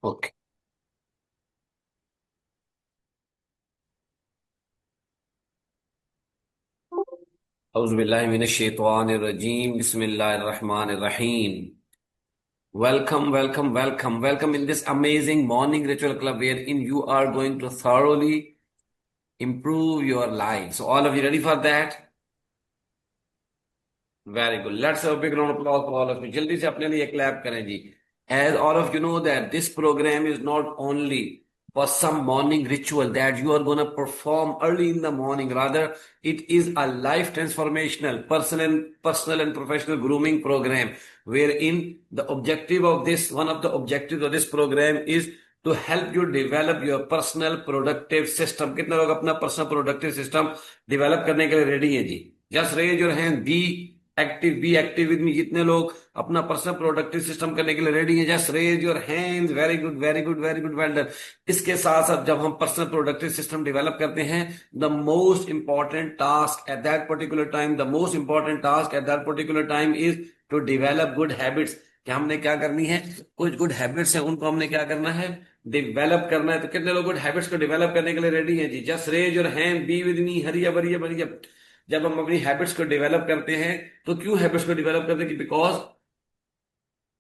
Okay. औज़ुबिल्लाहि बिस्मिल्लाहिर्रहमानिर्रहीम। Welcome, welcome, welcome, welcome in this amazing morning ritual club wherein you are going to thoroughly improve your life. So, all of you ready for that? Very good. Let's have a big round of applause for all of you. जल्दी से अपने लिए clap करें जी. As all of you know that this program is not only for some morning ritual that you are going to perform early in the morning. Rather, it is a life transformational personal and professional grooming program wherein the objective of this, one of the objectives of this program is to help you develop your personal productive system. कितने लोग अपना personal productive system develop करने के लिए ready हैं जी? Just raise your hand. Be active with me. जितने लोग अपना पर्सनल प्रोडक्टिव सिस्टम करने के लिए रेडी हैं, just raise your hands. Very good, very good, very good, well done. इसके साथ साथ जब हम पर्सनल प्रोडक्टिव सिस्टम डेवलप करते हैं, the most important task at that particular time, the most important task at that particular time is to develop good habits. क्या हमने क्या करनी है? कुछ गुड हैबिट्स है, उनको हमने क्या करना है? डेवलप करना है। तो कितने लोग गुड हैबिट्स को डेवलप करने के लिए रेडी हैं जी? Just raise your hand, be with me, hurry up, hurry up, hurry up. जब हम अपनी हैबिट्स को डेवलप करते हैं, तो क्यों हैबिट्स को डेवलप करते हैं? कि because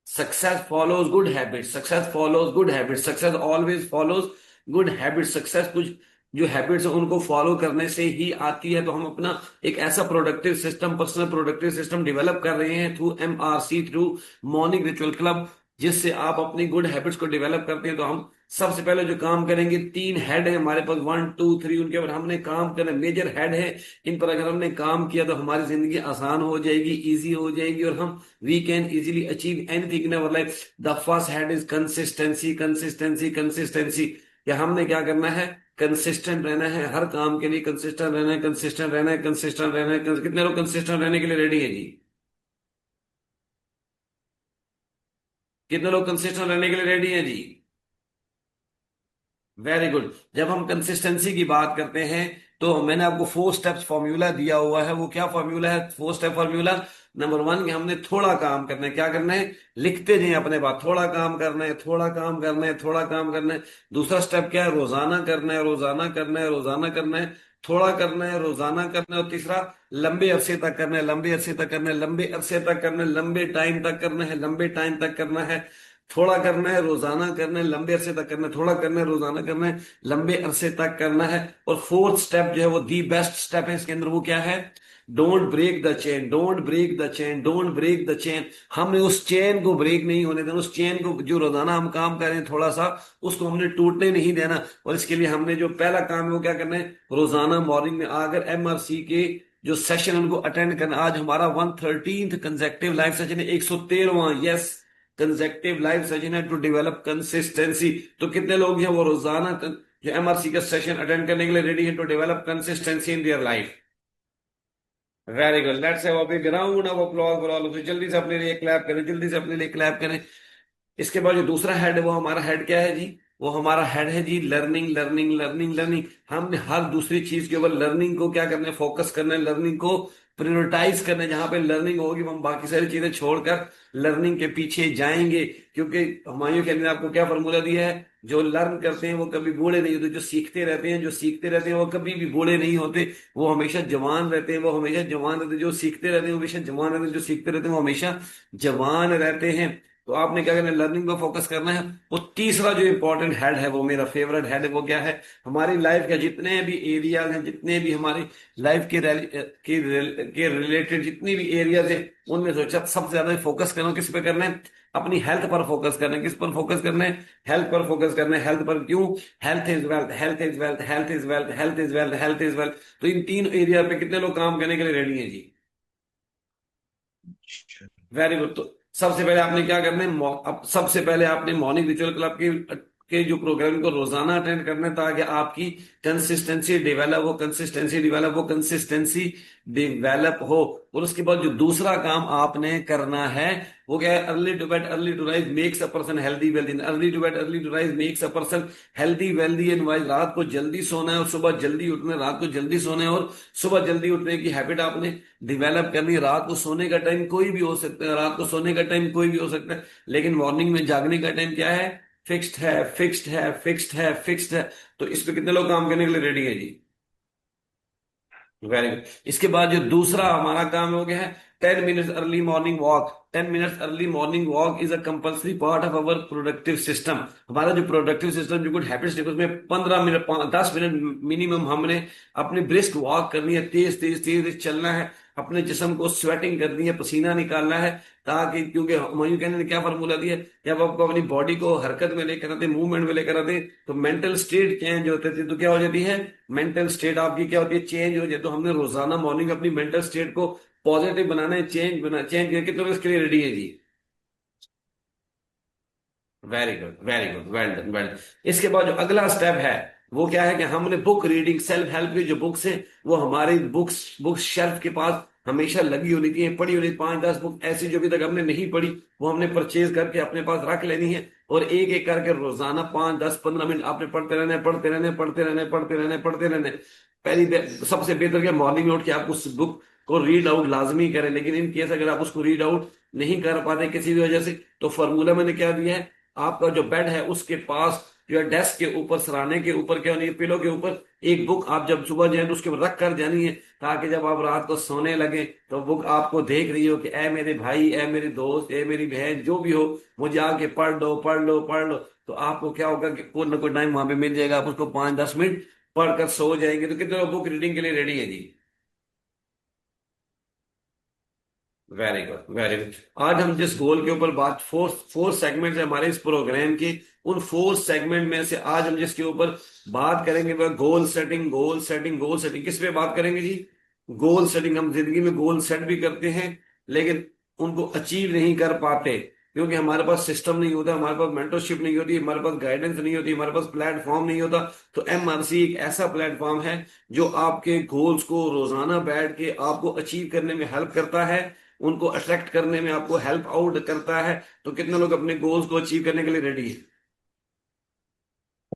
success follows good habits, success follows good habits, success always follows good habits. Success कुछ जो हैबिट्स है उनको फॉलो करने से ही आती है। तो हम अपना एक ऐसा productive system, personal productive system develop कर रहे हैं through MRC, through morning ritual club, जिससे आप अपनी गुड हैबिट्स को डेवलप करते हैं। तो हम सबसे पहले जो काम करेंगे, 3 हेड है हमारे पास, 1 2 3, उनके ऊपर हमने काम करना। मेजर हेड है, इन पर अगर हमने काम किया तो हमारी जिंदगी आसान हो जाएगी, इजी हो जाएगी, और हम we can easily achieve anything in our life. The first head is consistency, consistency, consistency. या हमने क्या करना है? कंसिस्टेंट रहना है, हर काम के लिए कंसिस्टेंट रहना है, कंसिस्टेंट रहना है, कंसिस्टेंट रहना है। कितने लोग कंसिस्टेंट रहने के लिए रेडी है जी? कितने लोग कंसिस्टेंट रहने के लिए रेडी है जी? Very good. जब हम कंसिस्टेंसी की बात करते हैं, तो मैंने आपको 4 स्टेप्स फॉर्मूला दिया हुआ है। वो क्या फॉर्मूला है? 4 स्टेप फॉर्मूला। नंबर 1 कि हमने थोड़ा काम करना है। क्या करना है? लिखते जाइए अपने बात, थोड़ा काम करना है, थोड़ा काम करना है, थोड़ा काम करना है। दूसरा स्टेप क्या है? रोजाना करना है, रोजाना करना है, रोजाना करना है, थोड़ा करना है, रोजाना करना है। और तीसरा, लंबे अरसे तक करना है, लंबे अरसे तक करना है, लंबे अरसे तक करना है, लंबे टाइम तक करना है, लंबे टाइम तक करना है। थोड़ा करना है, रोजाना करना है, लंबे अरसे तक करना है, थोड़ा करना है, रोजाना करना है, लंबे अरसे तक करना है। और फोर्थ स्टेप जो है वो दी बेस्ट स्टेप है इसके अंदर। वो क्या है? Don't break the chain, don't break the chain, don't break the chain. हमने उस चेन को ब्रेक नहीं होने देना। उस चेन को, जो रोजाना हम काम कर रहे हैं थोड़ा सा, उसको हमने टूटने नहीं देना। और इसके लिए हमने जो पहला काम है वो क्या करना है? रोजाना मॉर्निंग में आकर MRC के जो सेशन उनको अटेंड करना। आज हमारा 113th कंसेक्टिव लाइव सेशन है, 113वां। यस, कंसेक्टिव लाइव सेशन है टू डेवलप कंसिस्टेंसी। तो कितने लोग हैं वो रोजाना जो MRC का सेशन अटेंड करने के लिए रेडी है to develop consistency in their life? Very good. Let's have a big round of applause for all of you. जल्दी से अपने लिए क्लैप करें, जल्दी से अपने लिए क्लैप करें। इसके बाद जो दूसरा हेड है, वो हमारा हेड क्या है जी? वो हमारा हेड है जी लर्निंग, लर्निंग, लर्निंग, लर्निंग। हमने हर दूसरी चीज के ऊपर लर्निंग को क्या करना है? फोकस करना है, लर्निंग को प्रायोरिटाइज करना है। जहां पे लर्निंग होगी हम बाकी सारी चीजें छोड़कर लर्निंग के पीछे जाएंगे। क्योंकि हुमायूं कहने ने आपको क्या फॉर्मूला दिया है? जो लर्न करते हैं वो कभी बूढ़े नहीं होते, जो सीखते रहते हैं, जो सीखते रहते हैं वो कभी भी बूढ़े नहीं होते, वो हमेशा जवान रहते हैं, वो हमेशा जवान रहते हैं। जो सीखते रहते हैं वो हमेशा जवान रहते हैं, जो सीखते रहते हैं वो हमेशा जवान रहते हैं। तो आपने क्या करना है? लर्निंग पे फोकस करना है। वो तीसरा जो इंपॉर्टेंट हेड है, वो मेरा फेवरेट हेड है। वो क्या है? हमारी लाइफ के जितने भी एरियाज हैं, जितने भी हमारी लाइफ के रिलेटेड जितनी भी एरियाज है, उनमें से सबसे ज्यादा फोकस करना किस पे करना है? अपनी हेल्थ पर फोकस करना है। किस पर फोकस करना है? हेल्थ पर फोकस करना है। हेल्थ पर क्यों? Health is wealth, health is wealth, health is wealth, health is wealth, health is wealth. तो इन 3 एरिया पे कितने लोग काम करने के लिए रेडी हैं जी? Very good. तो सबसे पहले आपने क्या करना है? अब सबसे पहले आपने मॉर्निंग रिचुअल क्लब के जो प्रोग्राम को रोजाना अटेंड करना है, ताकि आपकी कंसिस्टेंसी डेवलप हो, कंसिस्टेंसी डेवलप हो, कंसिस्टेंसी डेवलप हो। और उसके बाद जो दूसरा काम आपने करना है वो क्या है? Early to bed early to rise makes a person healthy wealthy. Early to bed early to rise makes a person healthy wealthy and wise. रात को जल्दी सोना है और सुबह जल्दी उठना है, रात को जल्दी सोना है और सुबह जल्दी उठने की हैबिट आपने डेवलप करनी है। रात को सोने का टाइम कोई भी हो सकता है, रात को सोने का टाइम कोई भी हो सकता है, लेकिन मॉर्निंग में जागने का टाइम क्या है? फिक्स्ड है, फिक्स्ड है, फिक्स्ड है, फिक्स्ड है। तो इस पे कितने लोग काम करने के लिए रेडी है जी? Very good. इसके बाद जो दूसरा हमारा काम हो गया है, 10 minutes early morning walk. 10 minutes early morning walk is a compulsory part of our productive system. हमारा जो प्रोडक्टिव सिस्टम जो गुड हैबिट्स उसमें 15 मिनट 10 मिनट मिनिमम हमने अपनी ब्रिस्क वॉक करनी है, तेज तेज तेज तेज चलना है, अपने जिस्म को स्वेटिंग करनी है, पसीना निकालना है, ताकि क्योंकि मयूर कहने ने क्या फार्मूला दिया, जब आपको अपनी बॉडी को हरकत में लेकर आते, मूवमेंट में लेकर आते, तो मेंटल स्टेट चेंज होते थे। तो क्या हो जाती है, मेंटल स्टेट आपकी क्या होती है, चेंज हो जाए। तो हमने रोजाना मॉर्निंग अपनी मेंटल स्टेट को पॉजिटिव बनाना है, चेंज करके तो इसके लिए रेडी है जी। Very good, very good, well done, well done. इसके बाद जो अगला स्टेप है वो क्या है कि हमने बुक रीडिंग, सेल्फ हेल्प की जो बुक्स है वो हमारी बुक्स बुक्स शेल्फ के पास हमेशा लगी होनी चाहिए, पड़ी होनी। 5-10 बुक ऐसी जो अभी तक हमने नहीं पढ़ी वो हमने परचेज करके अपने पास रख लेनी है, और एक एक करके रोजाना 5-10-15 मिनट आपने पढ़ते रहना है, पढ़ते रहना है, पढ़ते रहना है, पढ़ते रहना है, पढ़ते रहना है। सबसे बेहतर क्या, मॉर्निंग में उठ के आप उस बुक को रीड आउट लाजमी करें। लेकिन इन केस अगर आप उसको रीड आउट नहीं कर पाते किसी भी वजह से, तो फॉर्मूला मैंने क्या दिया है, आपका जो बेड है उसके पास जो है, डेस्क के ऊपर, सराहने के ऊपर, क्या नहीं, पिलो के ऊपर एक बुक आप जब सुबह जाए तो उसके ऊपर रख कर जानी है, ताकि जब आप रात को सोने लगे तो बुक आपको देख रही हो कि ए मेरे भाई, ए मेरे दोस्त, ए मेरी बहन, जो भी हो, मुझे आके पढ़ लो, पढ़ लो, पढ़ लो। तो आपको क्या होगा कि कोई ना कोई टाइम वहां पे मिल जाएगा, आप उसको 5-10 मिनट पढ़कर सो जाएंगे। तो कितने लोग बुक रीडिंग के लिए रेडी है जी? Very good, very good. आज हम जिस गोल के ऊपर बात, फोर फोर सेगमेंट है हमारे इस प्रोग्राम की, उन 4 सेगमेंट में से आज हम जिसके ऊपर बात करेंगे वह goal setting, goal setting, goal setting. किस पे बात करेंगे जी? Goal setting. हम जिंदगी में गोल सेट भी करते हैं लेकिन उनको अचीव नहीं कर पाते, क्योंकि हमारे पास सिस्टम नहीं होता, हमारे पास मेंटरशिप नहीं होती, हमारे पास गाइडेंस नहीं होती, हमारे पास प्लेटफॉर्म नहीं होता। तो एमआरसी एक ऐसा प्लेटफॉर्म है जो आपके गोल्स को रोजाना बैठ के आपको अचीव करने में हेल्प करता है, उनको अट्रैक्ट करने में आपको हेल्प आउट करता है। तो कितने लोग अपने गोल्स को अचीव करने के लिए रेडी है?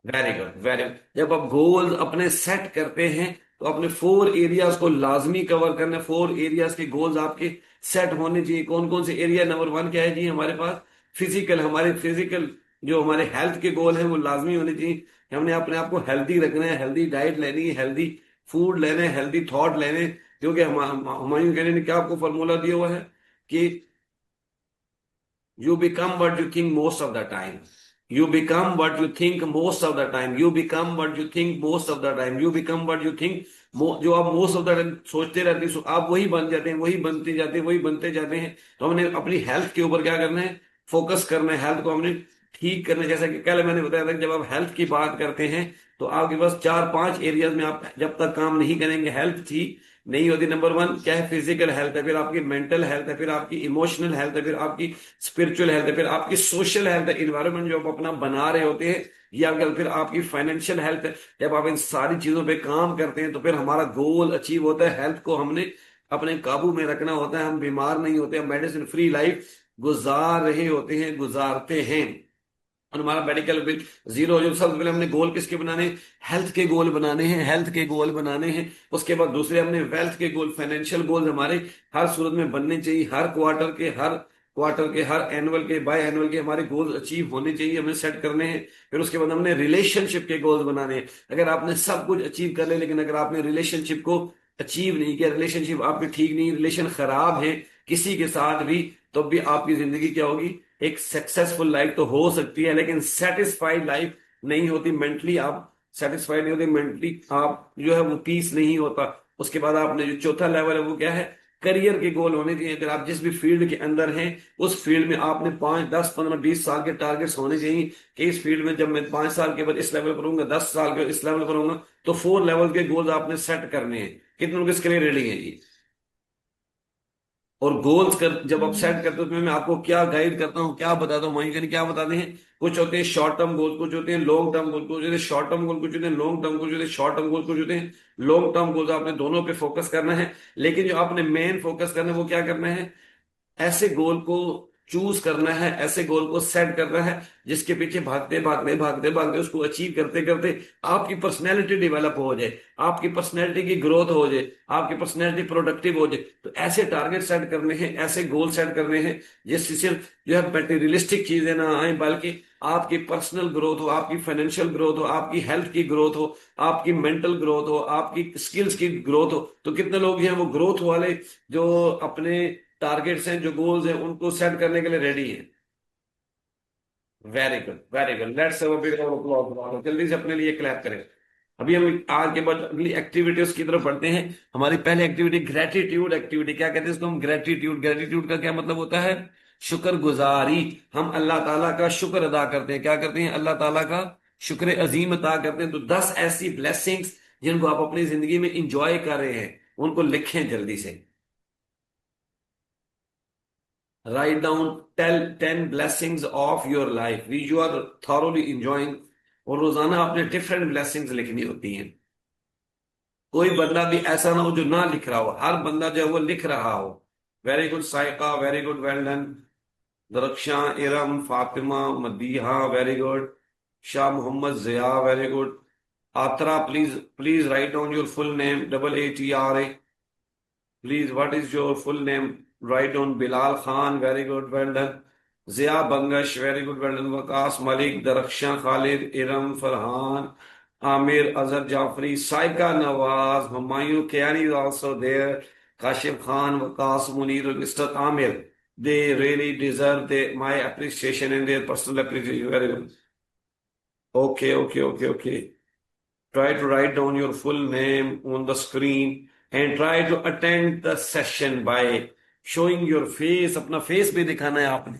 Very good, very good. जब आप गोल्स अपने सेट करते हैं तो अपने 4 एरियाज को लाजमी कवर करना। 4 एरियाज के गोल्स आपके सेट होने चाहिए। कौन कौन से एरिया? नंबर 1 क्या है जी हमारे पास? फिजिकल। हमारे फिजिकल जो हमारे हेल्थ के गोल हैं वो लाजमी होने चाहिए। हमने अपने आप को हेल्दी रखना है, हेल्दी डाइट लेनी है, हेल्दी फूड लेने, हेल्दी थॉट लेने। क्योंकि हमायूं कहने ने क्या आपको फॉर्मूला दिया हुआ है कि you become what you think most of the time. You become what you think most of the time. You become what you think most of the time. You become what you think जो आप most of the time सोचते रहते हैं, आप वही बन जाते हैं, वही बनते जाते हैं, वही बनते जाते हैं। तो हमने अपनी हेल्थ के ऊपर क्या करना है, फोकस करना है। हेल्थ को हमने ठीक करना है। जैसा कि कल मैंने बताया था कि जब आप हेल्थ की बात करते हैं तो आपके पास 4-5 एरियाज में आप जब तक काम नहीं करेंगे, हेल्थ ठीक नहीं होती। नंबर 1 क्या है? फिजिकल हेल्थ है, फिर आपकी मेंटल हेल्थ है, फिर आपकी इमोशनल हेल्थ है, फिर आपकी स्पिरिचुअल हेल्थ है, फिर आपकी सोशल हेल्थ है, इन्वायरमेंट जो आप अपना बना रहे होते हैं, या फिर आपकी फाइनेंशियल हेल्थ है। जब आप इन सारी चीजों पे काम करते हैं तो फिर हमारा गोल अचीव होता है। हेल्थ को हमने अपने काबू में रखना होता है, हम बीमार नहीं होते, हम मेडिसिन फ्री लाइफ गुजार रहे होते हैं, गुजारते हैं, और हमारा मेडिकल बिल जीरो हो जाए। सबसे पहले हमने गोल किसके बनाने हैं? हेल्थ के गोल बनाने हैं, हेल्थ के गोल बनाने हैं। उसके बाद दूसरे हमने वेल्थ के गोल, फाइनेंशियल गोल हमारे हर सूरत में बनने चाहिए। हर क्वार्टर के, हर एनुअल के, बाय एनुअल के हमारे गोल्स अचीव होने चाहिए, हमें सेट करने हैं। फिर उसके बाद हमने रिलेशनशिप के गोल्स बनाने हैं। अगर आपने सब कुछ अचीव कर लिया लेकिन अगर आपने रिलेशनशिप को अचीव नहीं किया, रिलेशनशिप आपकी ठीक नहीं, रिलेशन खराब है किसी के साथ भी, तो भी आपकी जिंदगी क्या होगी? एक सक्सेसफुल लाइफ तो हो सकती है लेकिन सेटिस्फाइड लाइफ नहीं होती। मेंटली आप सेटिस्फाइड नहीं होते, मेंटली आप जो है वो पीस नहीं होता। उसके बाद आपने जो चौथा लेवल है वो क्या है? करियर के गोल होने चाहिए। अगर आप जिस भी फील्ड के अंदर हैं उस फील्ड में आपने 5-10-15-20 साल के टारगेट्स होने चाहिए कि इस फील्ड में जब मैं 5 साल के बाद इस लेवल पर हूँ, 10 साल के बाद इस लेवल पर हूँ। तो 4 लेवल के गोल्स आपने सेट करने हैं। कितने लोग इसके लिए रेडी हैं जी? और गोल्स कर जब आप सेट करते हो तो मैं आपको क्या गाइड करता हूँ, क्या बताता हूँ, वहीं कहीं क्या बताते हैं। कुछ होते हैं शॉर्ट टर्म गोल, कुछ होते हैं लॉन्ग टर्म गोल, कुछ होते हैं शॉर्ट टर्म गोल, कुछ होते हैं लॉन्ग टर्म गोल, कुछ होते हैं शॉर्ट टर्म गोल, कुछ होते हैं लॉन्ग टर्म गोल। आपने दोनों पे फोकस करना है, लेकिन जो आपने मेन फोकस करना है वो क्या करना है? ऐसे गोल को चूज करना है, ऐसे गोल को सेट करना है जिसके पीछे भागते भागते भागते भागते उसको अचीव करते करते आपकी पर्सनैलिटी डेवलप हो जाए, आपकी पर्सनैलिटी की ग्रोथ हो जाए, आपकी पर्सनैलिटी प्रोडक्टिव हो जाए। तो ऐसे टारगेट सेट करने हैं, ऐसे गोल सेट करने हैं जिससे सिर्फ जो है मटेरियलिस्टिक चीजें ना आए, बल्कि आपकी पर्सनल ग्रोथ हो, आपकी फाइनेंशियल ग्रोथ हो, आपकी हेल्थ की ग्रोथ हो, आपकी मेंटल ग्रोथ हो, आपकी स्किल्स की ग्रोथ हो। तो कितने लोग हैं वो ग्रोथ वाले, जो अपने टारगेट्स हैं, जो गोल्स हैं, उनको सेट करने के लिए रेडी हैं। Very good, very good, let's have a big round of applause. जल्दी से अपने लिए क्लैप करें। अभी हम आज के बाद अगली एक्टिविटीज की तरफ बढ़ते हैं। हमारी पहली एक्टिविटी ग्रेटिट्यूड एक्टिविटी। क्या कहते हैं इसको हम? ग्रेटिट्यूड। ग्रेटिट्यूड का क्या मतलब होता है? शुक्रगुजारी। हम अल्लाह ताला का शुक्र अदा करते हैं। क्या करते हैं? अल्लाह ताला का शुक्र अजीम अदा करते हैं। तो 10 ऐसी ब्लेसिंग्स जिनको आप अपनी जिंदगी में इंजॉय कर रहे हैं, उनको लिखें जल्दी से। Write down tell 10 blessings of your life which you are thoroughly enjoying। और रोजाना आपने डिफरेंट ब्लेसिंग्स लिखनी होती हैं। कोई बंदा भी ऐसा ना हो जो ना लिख रहा हो, हर बंदा जो है वो लिख रहा हो। Very good Saika, very good, well done. Darakhshan, Iram, Fatima, Madiha, very good. Shah Mohammad Ziya, very good. Aatra, please please write down your full name, AATRA। Please, what is your full name? Write down Bilal Khan, very good, well done. Ziya Bangash, very good, well done. Waqas Malik, Darakhshan Khalid, Iram, Farhan, Aamir, Azhar Jafri, Saika Nawaz, Humayun Kiyani is also there, Kashif Khan, Waqas Munir, mister Aamir. They really deserve they my appreciation and their personal appreciation. Very good. Okay okay okay okay. Try to write down your full name on the screen and try to attend the session by showing your face। अपना face भी दिखाना है आपने।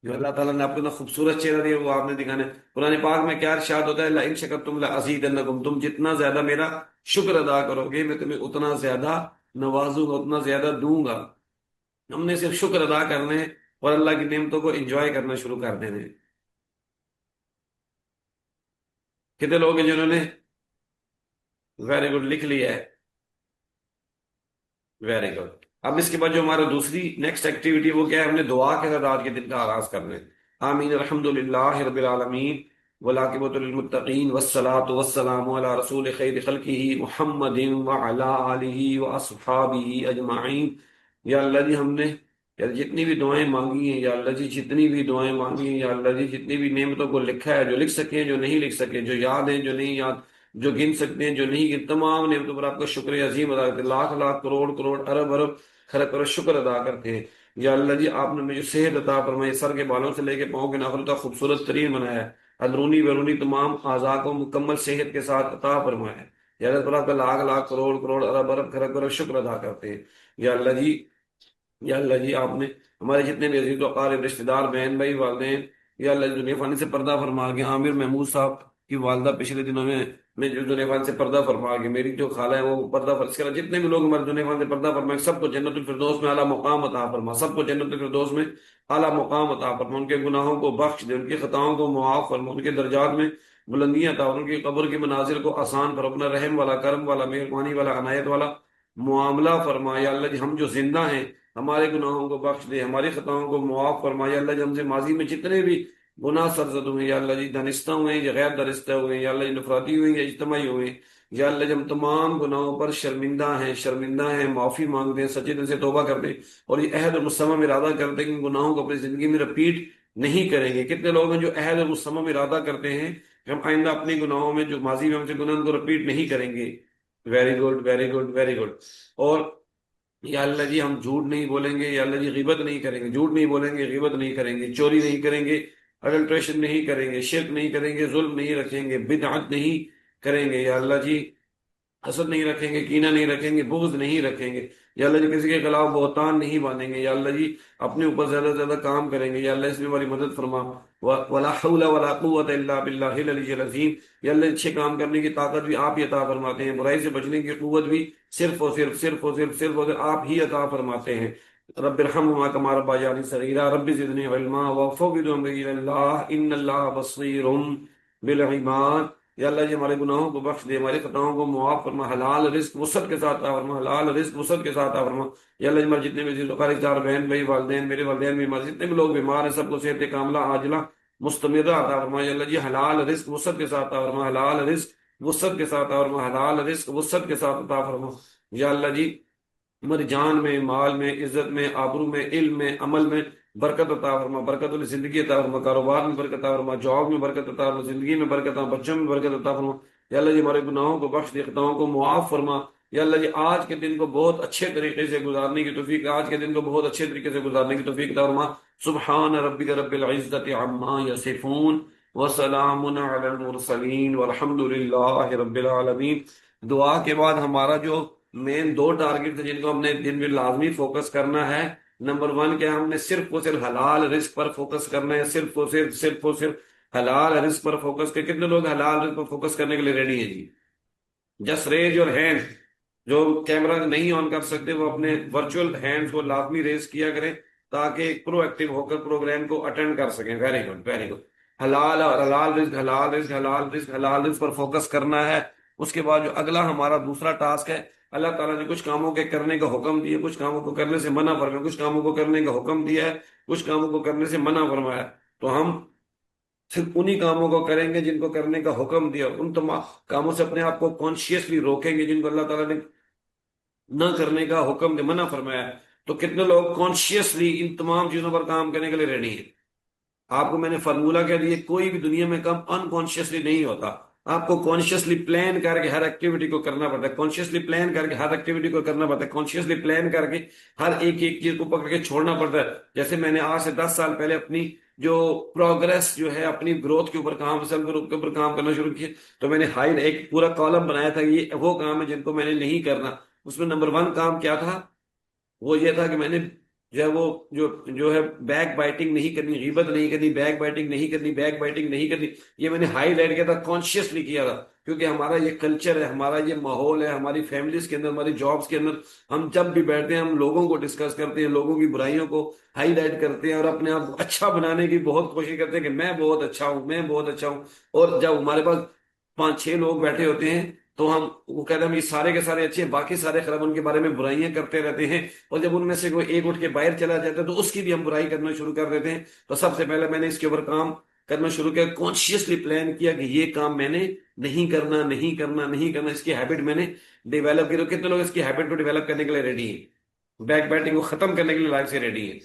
जो अल्लाह ताला ने आपको ना खूबसूरत चेहरा दिया वो आपने दिखाना है। कुरान पाक में क्या इरशाद होता है? ला इन शकरतुम ला अज़ीदन्नकुम। तुम जितना ज्यादा मेरा शुक्र अदा करोगे, मैं तुम्हें उतना ज्यादा नवाजूंगा, उतना ज्यादा दूंगा। हमने सिर्फ शुक्र अदा करने हैं और अल्लाह की नेमतों को एंजॉय करना शुरू कर देने हैं। कितने लोग हैं जिन्होंने वेरी गुड लिख लिया है? Very good. अब इसके बाद जो हमारा दूसरी नेक्स्ट एक्टिविटी वो क्या है? हमने दुआ के साथ आज के दिन का आगाज करना है। आमीन, अल्हम्दुलिल्लाह रब्बिल आलमीन, वलाकिबतुल लिल मुत्तकीन, वस्सलातु वस्सलामु अला रसूल खैर खल्किही मुहम्मदिन व अला आलिही व अस्हाबिही अजमाइन। या अल्लाह जी, हमने यार जितनी भी दुआएं मांगी हैं, या अल्लाह जी जितनी भी दुआएं मांगी हैं, या अल्लाह जी जितनी भी नेमतों को लिखा है, जो लिख सके जो नहीं लिख सके, जो याद है जो नहीं याद, जो गिन सकते हैं जो नहीं गिन, तमाम नेमतों पर आपका शुक्र अजीम अदा करते हैं। लाख लाख करोड़ करोड़ अरब अरब खरब खरब शुक्र अदा करते हैं। या अल्लाह जी, आपने मुझे सेहत अता फरमाई, सर के बालों से लेके पाँव के नाखून तक खूबसूरत तरीन बनाया है, अंदरूनी बैरूनी तमाम आज़ा को मुकम्मल सेहत के साथ अता फरमाया है। या अल्लाह ताला आपका लाख लाख करोड़ करोड़ अरब अरब खरब खरब शुक्र अदा करते हैं। या अल्लाह जी, या अल्लाह जी, आपने हमारे जितने भी अजीज वक़ारिब रिश्तेदार, बहन भाई, वालिदैन, या अल्लाह दुनिया फानी से पर्दा फरमा के आमिर महमूद साहब की वालदा पिछले दिनों में जो दुनिया फानी से पर्दा फरमा के, मेरी जो खाला है वो पर्दा फरमा, इसके अलावा जितने भी लोग हमारे दुनिया फानी से पर्दा फरमा, सबको जन्नतुल फिरदौस में आला मुकाम अता फरमा, सबको जन्नतुल फिरदौस में आला मुकाम अता फरमा। उनके गुनाहों को बख्श दे, उनकी खताओं को मुआफ फरमा, उनके दर्जात में बुलंदियां अता, उनकी कब्र की मनाजिल को आसान फरमा। अपना रहम वाला, करम वाला, मेहरबानी वाला, अनायत वाला मुआमला फरमाया। अल्लाह जी, हम जो जिंदा हैं हमारे गुनाहों को बख्श दे, हमारी खताओं को मुआफ फरमाया। अल्लाह जी, हमसे माजी में जितने भी गुनाह सरजद हुए, या अल्लाह जी दानिस्ता हुए या गैर दानिस्ता हुए, या अल्लाह जी नफराती हुए या इज्तमाही हुए, या अल्लाह जी हम तमाम गुनाहों पर शर्मिंदा हैं, शर्मिंदा हैं, माफी मांगते हैं, सच्चे दिल से तौबा करते हैं और ये अहद और मुसम्मा में इरादा करते हैं कि इन गुनाहों को अपनी जिंदगी में रिपीट नहीं करेंगे। कितने लोग हैं जो अहद और मुसम्मा में इरादा करते हैं कि हम आइंदा अपने गुनाहों में जो माजी में हमसे गुनाह उनको रिपीट नहीं करेंगे? Very good, very good, very good. और या अल्लाह जी, हम झूठ नहीं बोलेंगे, या अल्लाह जी गिबत नहीं करेंगे, झूठ नहीं बोलेंगे, गिबत नहीं करेंगे, चोरी नहीं करेंगे, अडल्ट्रेशन नहीं करेंगे, शिर्क नहीं करेंगे, जुल्म नहीं रखेंगे, बिदअत नहीं करेंगे, या अल्लाह जी हसद नहीं रखेंगे, कीना नहीं रखेंगे, बुग़्ज़ नहीं रखेंगे, या अल्लाह जी किसी के खिलाफ बहुतान नहीं बांधेंगे, या अल्लाह जी अपने ऊपर ज्यादा से ज्यादा काम करेंगे। या अल्लाह इसमें हमारी मदद फरमा। वला हौला वला कुव्वता इल्ला बिल्लाहिल अलिय्यिल अज़ीम। या अल्लाह, अच्छे काम करने की ताकत भी आप ही अता फरमाते हैं, बुराई से बचने की कुव्वत भी सिर्फ और सिर्फ आप ही अता फरमाते हैं। रब्बिरहम्हुमा कमा रब्बयानी सगीरा, रब्बि ज़िदनी इल्मा वफ़व्विज़ अमरी इलल्लाह इन्नल्लाह बसीरुम बिल इबाद। या अल्लाह जी हमारे गुनाहों को बख्श दे, हमारी खताओं को मुआफ फरमा, हलाल रिस्क वसअत के साथ अता फरमा, हलाल रिस्क वसअत के साथ अता फरमा। या अल्लाह जी हमारे जितने भी रिश्तेदार, बहन भाई, वालिदैन, मेरे वालिदैन भी, हमारे जितने भी लोग बीमार हैं, सबको सेहत कामला आजिला मुस्तमिरा अता फरमा। या अल्लाह जी हलाल रिस्क वसअत के साथ अता फरमा, हलाल रिस्क वसअत के साथ अता फरमा, हलाल रिस्क वसअत के साथ अता फरमा। या अल्लाह जी हमारी जान में, माल में, इज्जत में, आबरू में, इल्म में, अमल में बरकत अता फरमा, बरकत वाली जिंदगी अता फरमा, कारोबार में बरकत अता फरमा, जॉब में बरकत अता फरमा, जिंदगी में बरकत अता, बच्चों में बरकत अता फरमा। या अल्लाह जी हमारे गुनाहों को बख्श दे, खताओं को मुआफ फरमा। या अल्लाह जी आज के दिन को बहुत अच्छे तरीके से गुजारने की तौफीक, आज के दिन को बहुत अच्छे तरीके से गुजारने की तौफीक अता फरमा। सुब्हान रब्बिक रब्बिल इज्जति अम्मा यसिफून व सलामुन अलल मुरसलीन वल्हम्दुलिल्लाहि रब्बिल आलमीन। दुआ के बाद हमारा जो मेन दो टारगेट थे जिनको हमने दिन में लाजमी फोकस करना है, नंबर वन क्या, हमने सिर्फ और सिर्फ हलाल रिस्क पर फोकस करना है, सिर्फ और सिर्फ हलाल रिस्क पर फोकस कर। कितने लोग हलाल रिस्क पर फोकस करने के लिए रेडी हैं जी? Just raise your hand. जो कैमरा नहीं ऑन कर सकते वो अपने वर्चुअल हैंड्स को लाजमी रेज किया करें, ताकि प्रोएक्टिव होकर प्रोग्राम को अटेंड कर सकें। Very good, very good. हलाल और हलाल रिस्क, हलाल रिस्क, हलाल रिस्क, हलाल रिस्क पर फोकस करना है। उसके बाद जो अगला हमारा दूसरा टास्क है, अल्लाह ताला ने कुछ कामों के करने का हुक्म दिया, कुछ कामों को करने से मना फरमाया, कुछ कामों को करने का हुक्म दिया है, कुछ कामों को करने से मना फरमाया। तो हम सिर्फ उन्हीं कामों को करेंगे जिनको करने का हुक्म दिया, उन तमाम कामों से अपने आप को कॉन्शियसली रोकेंगे जिनको अल्लाह ताला ने न करने का हुक्म दे, मना फरमाया है। तो कितने लोग कॉन्शियसली इन तमाम चीजों पर काम करने के लिए रेडी हैं? आपको मैंने फार्मूला कह दिया, कोई भी दुनिया में काम अनकॉन्शियसली नहीं होता। आपको कॉन्शियसली प्लान करके हर एक्टिविटी को करना पड़ता है, कॉन्शियसली प्लान करके हर एक्टिविटी को करना पड़ता है, कॉन्शियसली प्लान करके हर एक एक चीज को पकड़ के छोड़ना पड़ता है। जैसे मैंने आज से 10 साल पहले अपनी जो प्रोग्रेस जो है, अपनी ग्रोथ के ऊपर काम, सेल्फ ग्रोथ के ऊपर काम करना शुरू किया, तो मैंने हाई एक पूरा कॉलम बनाया था, ये वो काम है जिनको मैंने नहीं करना। उसमें नंबर वन काम क्या था? वो ये था कि मैंने जो है वो जो जो है बैक बाइटिंग नहीं करनी, गीबत नहीं करनी, बैक बाइटिंग नहीं करनी, बैक बाइटिंग नहीं करनी। ये मैंने हाईलाइट किया था, कॉन्शियसली किया था, क्योंकि हमारा ये कल्चर है, हमारा ये माहौल है, हमारी फैमिलीज के अंदर, हमारी जॉब्स के अंदर, हम जब भी बैठते हैं हम लोगों को डिस्कस करते हैं, लोगों की बुराइयों को हाईलाइट करते हैं और अपने आप को अच्छा बनाने की बहुत कोशिश करते हैं कि मैं बहुत अच्छा हूं, मैं बहुत अच्छा हूं। और जब हमारे पास 5-6 लोग बैठे होते हैं तो हम वो कहते हैं हम ये सारे के सारे अच्छे हैं, बाकी सारे खराब, उनके बारे में बुराइयां करते रहते हैं। और जब उनमें से कोई एक उठ के बाहर चला जाता है तो उसकी भी हम बुराई करना शुरू कर देते हैं। तो सबसे पहले मैंने इसके ऊपर काम करना शुरू किया, कॉन्शियसली प्लान किया कि ये काम मैंने नहीं करना, नहीं करना, नहीं करना। इसकी हैबिट मैंने डेवलप की। तो कितने लोग इसकी हैबिट को डेवलप करने के लिए रेडी है? बैक बैटिंग को खत्म करने के लिए लाइफ से रेडी है?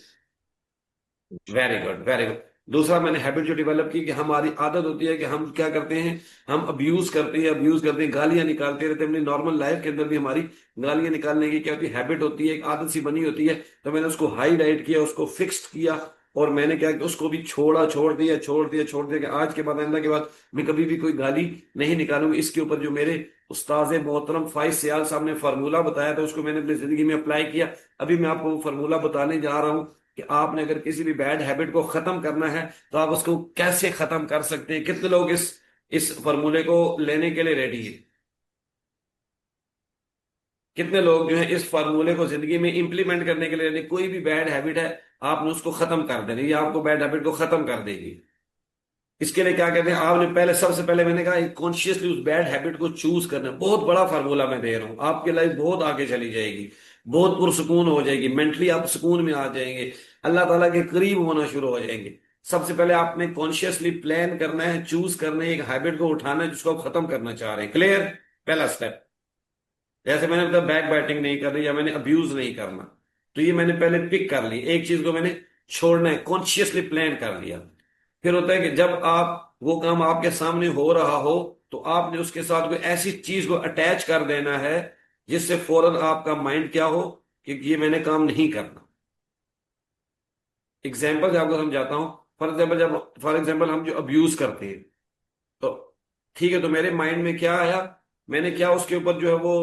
Very good, very good. दूसरा मैंने हैबिट जो डेवलप की कि हमारी आदत होती है कि हम क्या करते हैं, हम अब्यूज करते हैं, अब्यूज करते हैं, गालियां निकालते रहते हैं। अपनी नॉर्मल लाइफ के अंदर भी हमारी गालियां निकालने की क्या होती है, हैबिट होती है, एक आदत सी बनी होती है। तो मैंने उसको हाईलाइट किया, उसको फिक्स्ड किया, और मैंने क्या किया, उसको भी छोड़ा, छोड़ दिया, छोड़ दिया, छोड़ दिया कि आज के बाद, आइंदा के बाद मैं कभी भी कोई गाली नहीं निकालूंगी। इसके ऊपर जो मेरे उस्ताद मोहतरम फाइज सियाल साहब ने फार्मूला बताया था, उसको मैंने अपनी जिंदगी में अप्लाई किया। अभी मैं आपको वो फार्मूला बताने जा रहा हूँ कि आपने अगर किसी भी बैड हैबिट को खत्म करना है तो आप उसको कैसे खत्म कर सकते हैं। कितने लोग इस फॉर्मूले को लेने के लिए रेडी है? कितने लोग जो है इस फार्मूले को जिंदगी में इंप्लीमेंट करने के लिए रेडी? कोई भी बैड हैबिट है, आपने उसको खत्म कर देना, ये आपको बैड हैबिट को खत्म कर देगी। इसके लिए क्या कहते हैं, आपने पहले, सबसे पहले मैंने कहा कॉन्शियसली उस बैड हैबिट को चूज करना। बहुत बड़ा फार्मूला मैं दे रहा हूं, आपकी लाइफ बहुत आगे चली जाएगी, बहुत पुरसुकून हो जाएगी, मेंटली आप सुकून में आ जाएंगे, अल्लाह ताला के करीब होना शुरू हो जाएंगे। सबसे पहले आपने कॉन्शियसली प्लान करना है, चूज करना है, एक हैबिट को उठाना है जिसको आप खत्म करना चाह रहे हैं। क्लियर? पहला स्टेप। जैसे मैंने बताया बैक बैटिंग नहीं करनी, या मैंने अब्यूज नहीं करना, तो ये मैंने पहले पिक कर ली, एक चीज को मैंने छोड़ना है, कॉन्शियसली प्लान कर लिया। फिर होता है कि जब आप वो काम आपके सामने हो रहा हो तो आपने उसके साथ कोई ऐसी चीज को अटैच कर देना है जिससे फौरन आपका माइंड क्या हो कि ये मैंने काम नहीं करना। एग्जाम्पल से आपको समझाता हूं। फॉर एग्जाम्पल हम जो अब्यूज करते हैं, तो ठीक है, तो मेरे माइंड में क्या आया, मैंने क्या उसके ऊपर जो है वो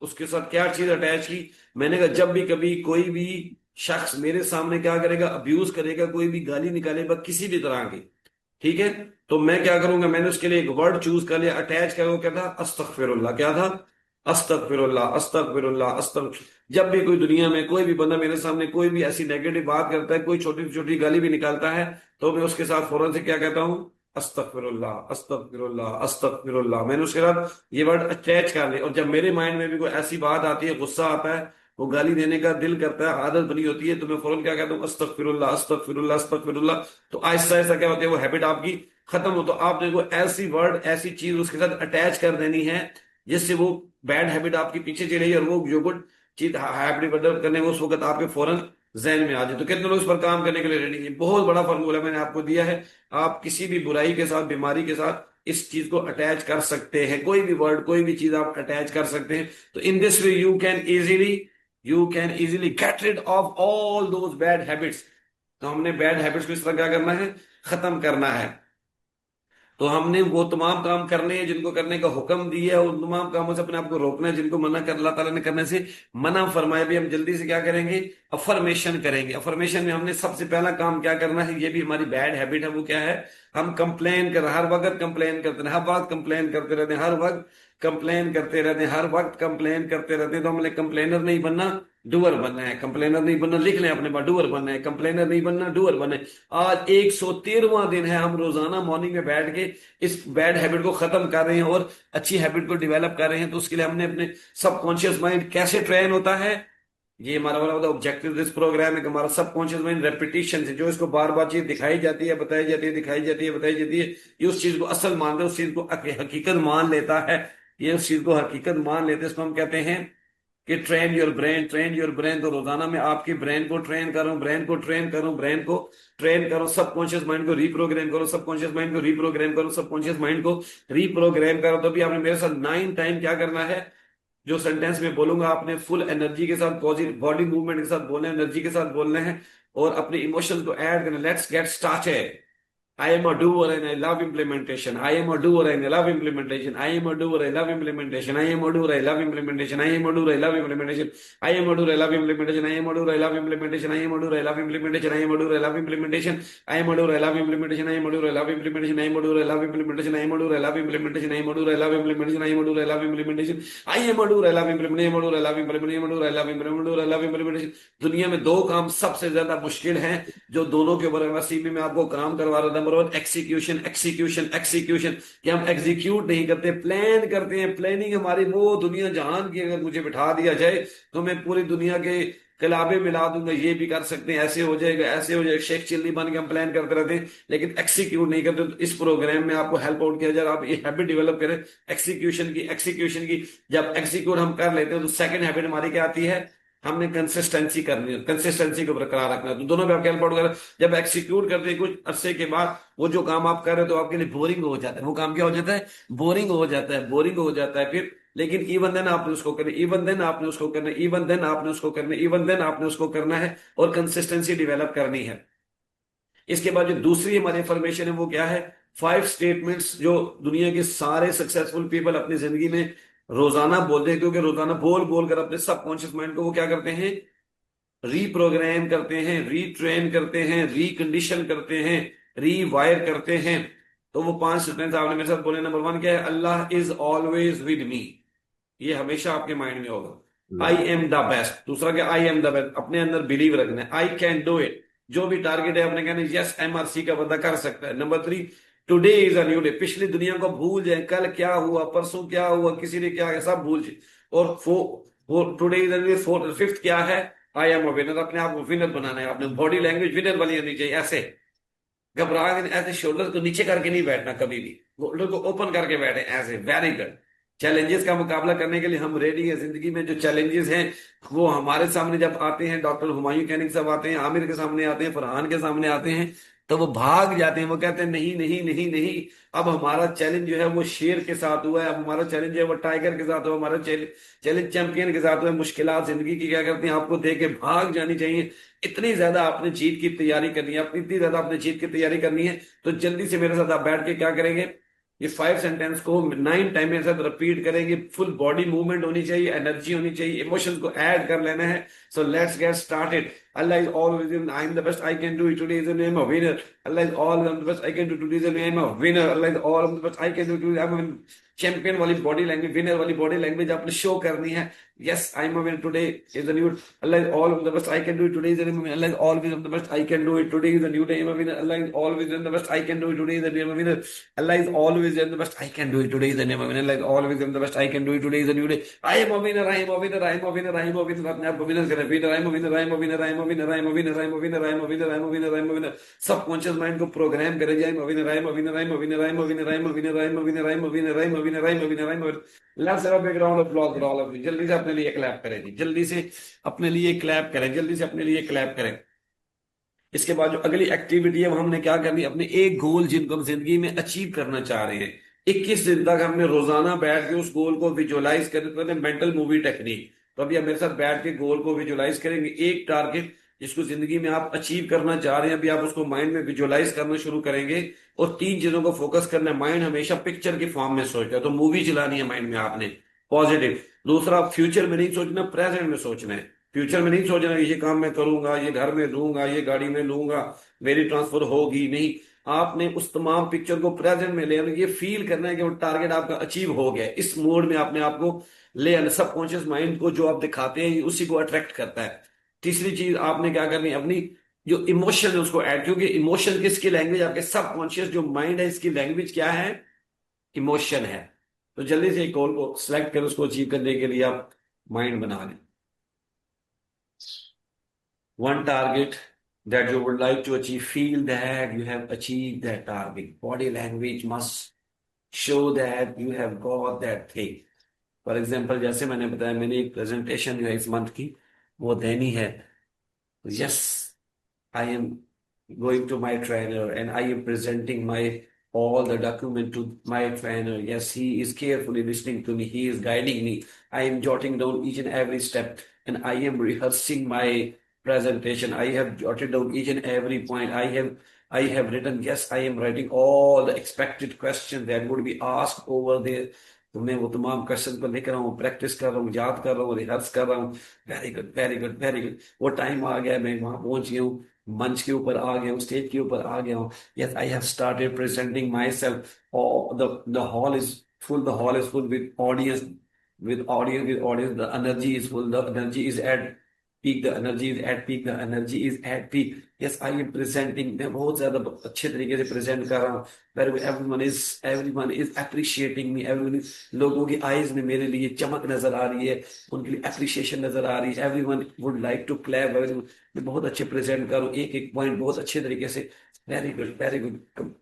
उसके साथ क्या चीज अटैच की। मैंने कहा जब भी कभी कोई भी शख्स मेरे सामने क्या करेगा, अब्यूज करेगा, कोई भी गाली निकालेगा किसी भी तरह की, ठीक है, तो मैं क्या करूंगा, मैंने उसके लिए एक वर्ड चूज कर लिया, अटैच कर, वो क्या था, अस्तगफिरुल्लाह। क्या था? अस्तगफिरुल्लाह, अस्तगफिरुल्लाह, अस्तगफिर। जब भी कोई दुनिया में कोई भी बंदा मेरे सामने कोई भी ऐसी नेगेटिव बात करता है, कोई छोटी छोटी गाली भी निकालता है, तो मैं उसके साथ फौरन से क्या कहता हूँ, अस्तगफिरुल्लाह, अस्तगफिरुल्लाह, अस्तगफिरुल्लाह। मैंने उसके बाद ये वर्ड अटैच कर लिया। और जब मेरे माइंड में भी कोई ऐसी बात आती है, गुस्सा आता है, वो गाली देने का दिल करता है, आदत बनी होती है, तो मैं फौरन क्या कहता हूँ, अस्तगफिरुल्लाह, अस्तगफिरुल्लाह, अस्तगफिरुल्लाह। तो आहिस्ता आहिस्ता क्या होती है, वो हैबिट आपकी खत्म हो। तो आपने को ऐसी वर्ड, ऐसी चीज उसके साथ अटैच कर देनी है जिससे वो बैड हैबिट आपकी पीछे चलेगी और वो जो गुड चीज हैबिट डेवलप करने में उस वक्त आपके फौरन जहन में आ जाए। तो कितने लोग इस पर काम करने के लिए रेडी हैं? बहुत बड़ा फॉर्मूला मैंने आपको दिया है। आप किसी भी बुराई के साथ, बीमारी के साथ इस चीज को अटैच कर सकते हैं। कोई भी वर्ड, कोई भी चीज आप अटैच कर सकते हैं। तो in this way you can easily get rid of all those bad habits. तो हमने बैड हैबिट्स को इस तरह क्या करना है, खत्म करना है। तो हमने वो तमाम काम करने हैं जिनको करने का हुक्म दिया है, उन तमाम कामों से अपने आप को रोकना है जिनको मना कर, अल्लाह ताला ने करने से मना फरमाया भी। हम जल्दी से क्या करेंगे, अफर्मेशन करेंगे। अफर्मेशन में हमने सबसे पहला काम क्या करना है, ये भी हमारी बैड हैबिट है, वो क्या है, हम कंप्लेन कर, हर वक्त कंप्लेन करते हैं, हर वक्त कंप्लेन करते रहते हैं, हर वक्त कंप्लेन करते रहते हैं, हर वक्त कंप्लेन करते रहते हैं। तो हमने कंप्लेनर नहीं बनना, डूअर बनना है। कंप्लेनर नहीं बनना, लिख लें अपने पास, डूअर बनना है। कंप्लेनर नहीं बनना, डूअर बनना है। आज 113वां दिन है, हम रोजाना मॉर्निंग में बैठ के इस बैड हैबिट को खत्म कर रहे हैं और अच्छी हैबिट को डेवलप कर रहे हैं। तो उसके लिए हमने अपने सबकॉन्शियस माइंड कैसे ट्रेन होता है, ये हमारा वाला ऑब्जेक्टिव दिस प्रोग्राम है कि हमारा सबकॉन्शियस माइंड रेपिटेशन से, जो इसको बार बार चीज दिखाई जाती है, बताई जाती है, दिखाई जाती है, बताई जाती है, ये उस चीज को असल मानते हैं, उस चीज को हकीकत मान लेता है। ये उस चीज को हकीकत मान लेते हैं, इसको हम कहते हैं कि train your brain, train your brain. तो रोजाना मैं आपके ब्रेन को ट्रेन करूं, ब्रेन को ट्रेन करूं, ब्रेन को ट्रेन करो, सबकॉन्शियस माइंड को रीप्रोग्राम करो, सबकॉन्शियस माइंड को रीप्रोग्राम करो, सबकॉन्शियस माइंड को रीप्रोग्राम करो। तो भी आपने मेरे साथ 9 टाइम क्या करना है, जो सेंटेंस में बोलूंगा आपने फुल एनर्जी के साथ, पॉजिटिव बॉडी मूवमेंट के साथ बोलना है, एनर्जी के साथ बोलना है और अपने इमोशंस को ऐड करना। Let's get started. I am a doer and I love implementation. I am a doer and I love implementation. I am a doer, I love implementation. I am a doer, I love implementation. I am a doer, I love implementation. I am a doer, I love implementation. I am a doer, I love implementation. I am a doer, I love implementation. I am a doer, I love implementation. I am a doer, I love implementation. I am a doer, I love implementation. I am a doer, I love implementation. I am a doer, I love implementation. I am a doer, I love implementation. I am a doer, I love implementation. I am a doer, I love implementation. I am a doer, I love implementation. I am a doer, I love implementation. I love implementation. दुनिया में दो काम सबसे ज्यादा मुश्किल हैं, जो दोनों के ऊपर मैं में आपको काम करवा रहा था। नंबर 1 एक्सीक्यूशन, एक्सीक्यूशन, एक्सीक्यूशन, कि हम एग्जीक्यूट नहीं करते, प्लान करते हैं। प्लानिंग हमारी वो दुनिया जहान की, अगर मुझे बिठा दिया जाए तो मैं पूरी दुनिया के कलाबे मिला दूंगा। ये भी कर सकते हैं, ऐसे हो जाएगा, ऐसे हो जाएगा, शेख चिल्ली बन के हम प्लान करते रहते हैं लेकिन एक्सीक्यूट नहीं करते। तो इस प्रोग्राम में आपको हेल्प आउट किया जाए, आप ये हैबिट डेवलप करें एक्सीक्यूशन की, एक्सीक्यूशन की। जब एक्सीक्यूट हम कर लेते हैं तो सेकंड हैबिट हमारी क्या आती है, हमने कंसिस्टेंसी करनी है, कंसिस्टेंसी को बरकरार रखना है। तो दोनों पे आप हेल्प आउट करें। जब एक्सीक्यूट करते हैं कुछ अरसे के बाद, वो जो काम आप कर रहे हो तो आपके लिए बोरिंग हो जाता है। वो काम क्या हो जाता है, बोरिंग हो जाता है, बोरिंग हो जाता है फिर। लेकिन इवन देन आपने उसको करना, इवन देन आपने उसको करना, इवन देन आपने उसको करना, इवन देन आपने उसको करना है और कंसिस्टेंसी डेवलप करनी है। इसके बाद जो दूसरी हमारी इंफॉर्मेशन है वो क्या है, 5 स्टेटमेंट्स जो दुनिया के सारे सक्सेसफुल पीपल अपनी जिंदगी में रोजाना बोलते हैं। क्योंकि रोजाना बोल बोल कर अपने सबकॉन्शियस माइंड को वो क्या करते हैं, रीप्रोग्राम करते हैं, रीट्रेन करते हैं, रिकंडीशन करते हैं, रीवायर करते हैं। तो वो 5 सेंटेंस आपने मेरे साथ बोले। नंबर 1 क्या है, अल्लाह इज ऑलवेज विद मी। ये हमेशा आपके माइंड में होगा। I am the best. दूसरा क्या, आई एम द बेस्ट, अपने अंदर बिलीव रखना है। आई कैन डू इट, जो भी टारगेट है अपने कहना यस MRC का बंदा कर सकता है। Number 3, today is a new day. पिछली दुनिया को भूल जाए, कल क्या हुआ, परसों क्या हुआ, किसी ने क्या, सब भूल जाए। और today is a new day. 5th क्या है, आई एम अ विनर। अपने आप को विनर बनाना है, अपने बॉडी लैंग्वेज विनर वाली होनी चाहिए। ऐसे घबरा के, ऐसे शोल्डर को नीचे करके नहीं बैठना कभी भी, शोल्डर को ओपन करके बैठे ऐसे। Very good. चैलेंजेस का मुकाबला करने के लिए हम रेडी हैं। जिंदगी में जो चैलेंजेस हैं वो हमारे सामने जब आते हैं, डॉक्टर हुमायूं कैनिंग साहब आते हैं, आमिर के सामने आते हैं, फरहान के सामने आते हैं, तो वो भाग जाते हैं। वो कहते हैं नहीं नहीं नहीं नहीं, अब हमारा चैलेंज जो है वो शेर के साथ हुआ है, अब हमारा चैलेंज जो है वो टाइगर के साथ हुआ, हमारा चैलेंज चैंपियन के साथ हुआ है। मुश्किलात जिंदगी की क्या करती हैं, आपको देख के भाग जानी चाहिए। इतनी ज्यादा आपने जीत की तैयारी करनी है, अपनी इतनी ज्यादा आपने जीत की तैयारी करनी है। तो जल्दी से मेरे साथ आप बैठ के क्या करेंगे, ये 5 सेंटेंस को 9 टाइम मेरे साथ रिपीट करेंगे। फुल बॉडी मूवमेंट होनी चाहिए, एनर्जी होनी चाहिए, इमोशंस को ऐड कर लेना है। So let's get started. Allah is always in. I am the best. I can do it. Today is the name of winner. Allah is all the best. I can do today is the name of winner. Allah is all the best. I can do today. I'm a champion वाली body language, winner वाली body language आपने show करनी है। Yes, I am a winner. Today is the new. Allah is all of the best. I can do it. Today is the new. Allah is always of the best. I can do it. Today is the new day. I am a winner. Allah is always in the best. I can do it. Today is the new winner. Allah is always in the best. I can do it. Today is the new winner. Allah is always in the best. I can do it. Today is the new day. I am a winner. I am a winner. I am a winner. I am a winner. अपने आप को winner करें. Winner. I am a winner. I am a winner. I am a winner. I am a winner. I am a winner. I am a winner. I am a winner. I am a winner. Subconscious mind को program करें. I am a winner. I am a winner. I am a winner. I am a winner. I am a winner. I am a winner. I am a winner. I am a winner. I am a winner. I am a winner. Let's have a big round of applause for all of you. जल्दी से अपने लिए clap करें जी. जल्दी से अपने लिए clap करें. जल्दी से अपने लिए क्लैप करें. इसके बाद जो अगली एक्टिविटी है वो हमने क्या करनी है, अपने एक गोल जिनको हम जिंदगी में अचीव करना चाह रहे हैं, 21 दिन तक हमने रोजाना बैठ के उस गोल को विजुअलाइज करते हैं. Mental movie technique. तो अभी आप मेरे साथ बैठ के गोल को विजुअलाइज करेंगे. एक टारगेट जिसको जिंदगी में आप अचीव करना चाह रहे हैं, अभी आप उसको माइंड में विजुअलाइज करना शुरू करेंगे. और 3 चीजों को फोकस करना है. माइंड हमेशा पिक्चर के फॉर्म में सोचता है, तो मूवी चलानी है माइंड में आपने पॉजिटिव. दूसरा, फ्यूचर में नहीं सोचना, प्रेजेंट में सोचना है. फ्यूचर में नहीं सोचना ये काम मैं करूंगा, ये घर में लूंगा, ये गाड़ी में लूंगा, मेरी ट्रांसफर होगी नहीं. आपने उस तमाम पिक्चर को प्रेजेंट में ले आना. ये फील करना है कि वो टारगेट आपका अचीव हो गया. इस मोड में आपने आपको ले आना. सबकॉन्शियस माइंड को जो आप दिखाते हैं उसी को अट्रैक्ट करता है. तीसरी चीज आपने क्या करनी है, अपनी जो इमोशन है उसको ऐड. क्योंकि इमोशन किसकी लैंग्वेज, आपके सबकॉन्शियस जो माइंड है इसकी लैंग्वेज क्या है, इमोशन है. तो जल्दी से एक गोल को सिलेक्ट कर उसको अचीव करने के लिए आप माइंड बना लें. One target that you would like to achieve, feel that you have achieved that target. Body language must show that you have got that thing. For example, जैसे मैंने बताया, मैंने एक प्रेजेंटेशन जो है इस मंथ की वो देनी है. Yes, I am going to my trainer and I am presenting my all the document to my trainer. Yes, he is carefully listening to me. He is guiding me. I am jotting down each and every step and I am rehearsing my presentation. I have jotted down each and every point. I have written. Yes, I am writing all the expected questions that would be asked over there. तो मैं वो तमाम question को लिख रहा हूँ, practice कर रहा हूँ, याद कर रहा हूँ, रिहर्स कर रहा हूँ. Very good, very good, very good. वो टाइम आ गया, मैं वहां पहुंच गया हूँ, मंच के ऊपर आ गया हूँ, स्टेज के ऊपर आ गया हूँ. Yes, I have started presenting my self. The hall is full. The hall is full with audience. With audience, the energy is full. The energy is at peak. The energy is at peak. The energy is at peak. Yes, I am presenting. मैं बहुत ज्यादा अच्छे तरीके से present कर रहा हूँ. Everyone is appreciating me. लोगों की आईज में मेरे लिए चमक नजर आ रही है, उनके लिए अप्रिशिएशन नजर आ रही है. Everyone would like to clap. मैं बहुत अच्छे प्रेजेंट कर रहा हूँ, एक एक पॉइंट बहुत अच्छे तरीके से. Very good, very good.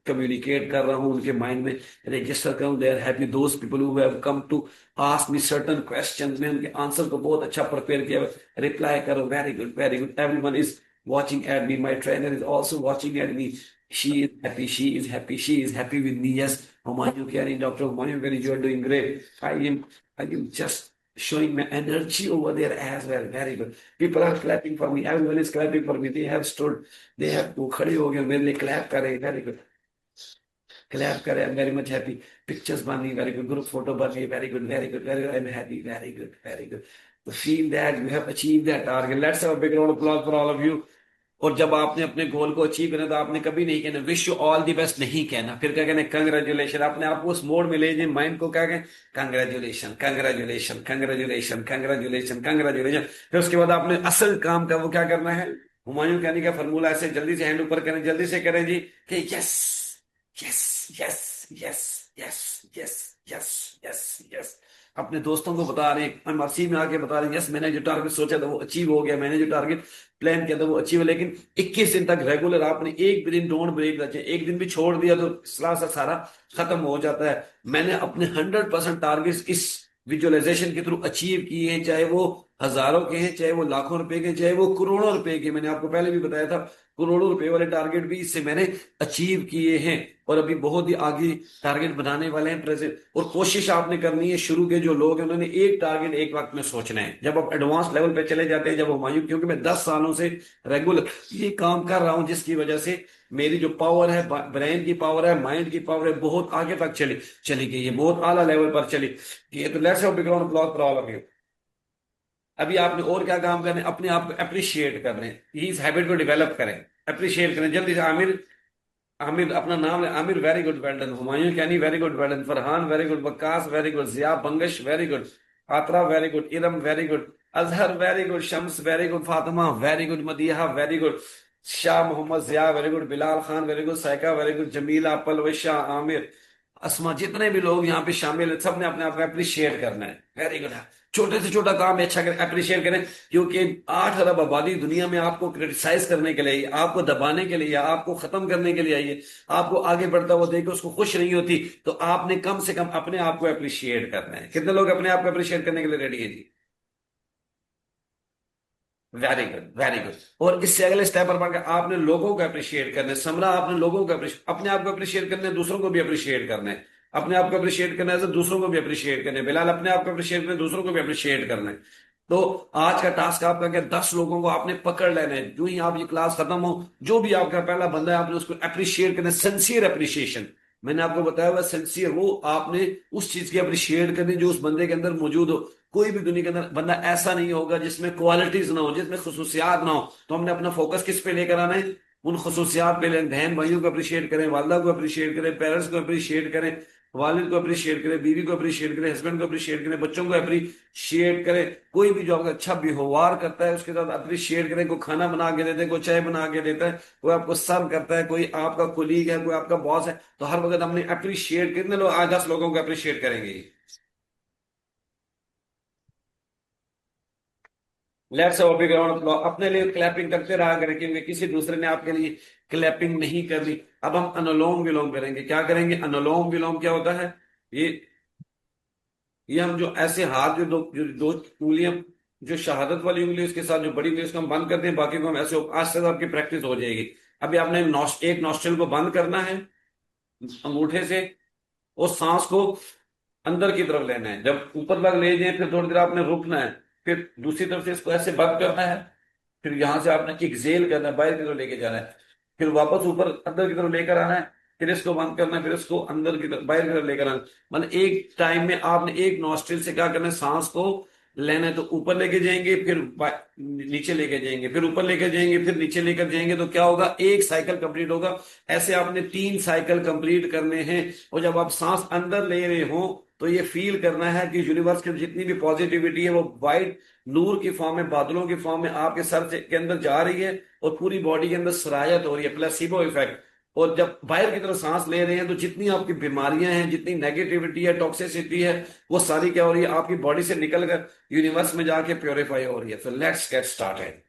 Communicate कर रहा हूँ उनके माइंड में, रजिस्टर करूँ. They are happy. Those people who have come to ask me certain question, मैं उनके आंसर को बहुत अच्छा प्रिपेयर किया, रिप्लाई करो. Very good, very good. Everyone is watching at me. My trainer is also watching at me. She is happy. She is happy. She is happy with me. Yes, Humayun Kyari, Dr. Humayun Kyari, you are doing great. I am just showing my energy over there as well. Very good. People are clapping for me. Everyone is clapping for me. They have stood. They have वो खड़े हो गए मेरे लिए clap कर रहे हैं. Very good. Clap कर रहे हैं. I'm very much happy. Pictures बन रही. Very good. Group photo बन रही. Very good. Very good. Very good. I'm happy. Very good. Very good. So feel that you have achieved that target. Let's have a big round of applause for all of you. और जब आपने अपने गोल को achieve करना तो आपने कभी नहीं कहना wish you all the best, नहीं कहना. फिर क्या कहना, कंग्रेचुलेशन. अपने आप को उस मोड में ले जाए, माइंड को क्या कहें, congratulation, congratulation, congratulation, congratulation, congratulation. फिर उसके बाद आपने असल काम का वो क्या करना है, हुमायूं कहने का फॉर्मूला ऐसे जल्दी से हैंड ऊपर करें, जल्दी से करें जी कि yes yes yes yes yes yes yes yes yes. अपने दोस्तों को बता रहे हैं, एमआरसी में आके बता रहे हैं, यस मैंने जो टारगेट सोचा था वो अचीव हो गया, मैंने जो टारगेट प्लान किया था वो अचीव है. लेकिन 21 दिन तक रेगुलर आपने एक भी दिन डोंट ब्रेक दैट. एक दिन भी छोड़ दिया तो सारा खत्म हो जाता है. मैंने अपने 100% टारगेट्स इस विजुअलाइजेशन के थ्रू अचीव किए हैं, चाहे वो हजारों के हैं, चाहे वो लाखों रुपए के, चाहे वो करोड़ों रुपए के. मैंने आपको पहले भी बताया था, करोड़ों रुपए वाले टारगेट भी इससे मैंने अचीव किए हैं और अभी बहुत ही आगे टारगेट बनाने वाले हैं प्रेजेंट. और कोशिश आपने करनी है, शुरू के जो लोग हैं उन्होंने एक टारगेट एक वक्त में सोचना है. जब आप एडवांस लेवल पे चले जाते हैं, जब हुमायूं, क्योंकि मैं 10 सालों से रेगुलर ये काम कर रहा हूं, जिसकी वजह से मेरी जो पावर है, ब्रेन की पावर है, माइंड की पावर है, बहुत आगे तक चली गई है, बहुत आला लेवल पर चली गई. तो let's have big round of applause for all of you. अभी आपने और क्या काम करने, अपने आप को अप्रिशिएट करने, इस हैबिट को डेवलप करें, अप्रिशिएट करें. जल्दी से आमिर, आमिर अपना नाम है Aamir, very good, well done. Humayun Kiyani, very good, well done. Farhan, very good. Waqqas, very good. Ziya Bangash, very good. Aatra very good, Iram very good, Azhar very good, Shams very good, Fatima very good, Madiha very good, Shah Mohammad Ziya very good, Bilal Khan very good, Saika very good, Jamila, Palwasha, Aamir, Asma, जितने भी लोग यहाँ पे शामिल हैं सब ने अपने आप को अप्रिशिएट करना है। Very good. छोटे से छोटा काम है अच्छा करें, अप्रिशिएट करें, क्योंकि 8 अरब आबादी दुनिया में आपको क्रिटिसाइज करने के लिए, आपको दबाने के लिए, या आपको खत्म करने के लिए आई है। आपको आगे बढ़ता हुआ देख के उसको खुश नहीं होती, तो आपने कम से कम अपने आप को अप्रिशिएट करना है। कितने लोग अपने आप को अप्रिशिएट करने के लिए रेडी है जी? Very good, very good. और इससे अगले स्टेप पर बढ़कर आपने लोगों को अप्रिशिएट करना है। समरा, आपने लोगों को अपने आप को अप्रिशिएट करना है, दूसरों को भी अप्रिशिएट करना है। अपने आप को अप्रिशिएट करना है तो दूसरों को भी अप्रिशिएट करना है। बिलाल, अपने आप को अप्रिशिएट करना है, दूसरों को भी अप्रिशिएट करना है। तो आज का टास्क आपका क्या, 10 लोगों को आपने पकड़ लेना है। जो ही आप ये क्लास खत्म हो, जो भी आपका पहला बंदा है, आपने उसको अप्रिशिएट करना है, सिंसियर अप्रिशिएशन। मैंने आपको बताया हुआ सिंसियर, वो आपने उस चीज की अप्रिशिएट करनी जो उस बंदे के अंदर मौजूद हो। कोई भी दुनिया के अंदर बंदा ऐसा नहीं होगा जिसमें क्वालिटीज ना हो, जिसमें खसूसियात ना हो। तो हमने अपना फोकस किस पे लेकर आना है? उन खसूसियात पे लें। बहन भाइयों को अप्रिशिएट करें, वालदा को अप्रिशिएट करें, पेरेंट्स को अप्रिशिएट करें, वालिद को अप्रिशिएट करें, बीवी को अप्रिशिएट करें, हस्बैंड को अप्रिशिएट करें, बच्चों को अप्रिशिएट करें। कोई भी जो आपका अच्छा बिहेवियर करता है उसके साथ अप्रिशिएट करें। कोई खाना बना के देते हैं, कोई चाय बना के देता है, कोई आपको सर्व करता है, कोई आपका कोलीग है, कोई आपका बॉस है, तो हर वक्त हमने अप्रिशिएट, कितने लोग आज 10 लोगों को अप्रिशिएट करेंगे? Let's OP ground applause. अपने लिए क्लैपिंग करते रहा करें, क्योंकि किसी दूसरे ने आपके लिए क्लैपिंग नहीं कर ली। अब हम अनुलोम विलोम करेंगे। क्या करेंगे? अनुलोम विलोम क्या होता है? ये ये हम जो ऐसे हाथ, जो दो उंगलियां, जो शहादत वाली उंगली उसके साथ जो बड़ी उंगली, उसको हम बंद करते हैं, बाकी को हम ऐसे, आज से आपकी प्रैक्टिस हो जाएगी। अभी आपने एक नॉस्ट्रिल को बंद करना है अंगूठे से, और सांस को अंदर की तरफ लेना है। जब ऊपर तक ले जाए फिर थोड़ी देर आपने रुकना है, फिर दूसरी तरफ से इसको ऐसे बंद करना है, फिर यहां से आपने एक्सेल करना है, बाहर की तरफ लेके जाना है, फिर वापस ऊपर अंदर की तरफ लेकर आना है, फिर इसको बंद करना है, फिर इसको अंदर की तरफ, बाहर की तरफ लेकर आना है। मतलब एक टाइम में आपने एक नॉस्ट्रिल से क्या करना है, सांस को लेना है। तो ऊपर लेके जाएंगे, फिर नीचे लेके जाएंगे, फिर ऊपर लेके जाएंगे, फिर नीचे लेकर जाएंगे, तो क्या होगा? एक साइकिल कंप्लीट होगा। ऐसे आपने 3 साइकिल कंप्लीट करने हैं। और जब आप सांस अंदर ले रहे हो, तो ये फील करना है कि यूनिवर्स की जितनी भी पॉजिटिविटी है वो वाइट नूर की फॉर्म में, बादलों की फॉर्म में आपके सर के अंदर जा रही है, और पूरी बॉडी के अंदर सरायत हो रही है, प्लेसिबो इफेक्ट। और जब बाहर की तरफ सांस ले रहे हैं, तो जितनी आपकी बीमारियां हैं, जितनी नेगेटिविटी है, टॉक्सिसिटी है, वो सारी क्या हो रही है? आपकी बॉडी से निकल कर यूनिवर्स में जाके प्योरीफाई हो रही है। तो लेट्स गेट स्टार्टेड।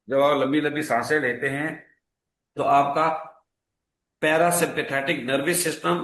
जब आप लंबी लंबी सांसें लेते हैं, तो आपका पैरासिम्पथेटिक नर्वस सिस्टम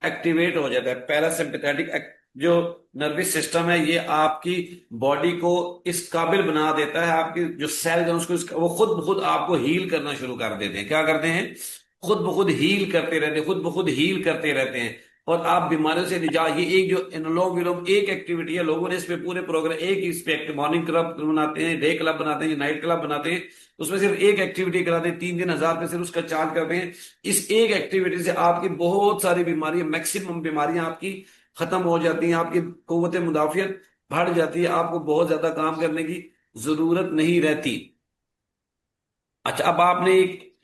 एक्टिवेट हो जाता है। पैरासिम्पथेटिक जो नर्वस सिस्टम है, ये आपकी बॉडी को इस काबिल बना देता है, आपकी जो सेल है उसको वो खुद ब खुद आपको हील करना शुरू कर देते हैं। क्या करते हैं? खुद ब खुद हील करते रहते हैं, खुद ब खुद हील करते रहते हैं। और आप बीमारियों से निजात, ये एक जो अनुलोम विलोम एक एक्टिविटी है, लोगों ने इस पे पूरे प्रोग्राम एक इस पे मॉर्निंग क्लब बनाते हैं, डे क्लब बनाते हैं, नाइट क्लब बनाते हैं, उसमें सिर्फ एक एक्टिविटी कराते हैं, 3 दिन 1000 रुपये सिर्फ उसका चार्ज करते हैं। इस एक एक्टिविटी से आपकी बहुत सारी बीमारियां, मैक्सिमम बीमारियां आपकी खत्म हो जाती हैं, आपकी कुव्वत मुदाफियत बढ़ जाती है, आपको बहुत ज्यादा काम करने की जरूरत नहीं रहती। अच्छा, अब आपने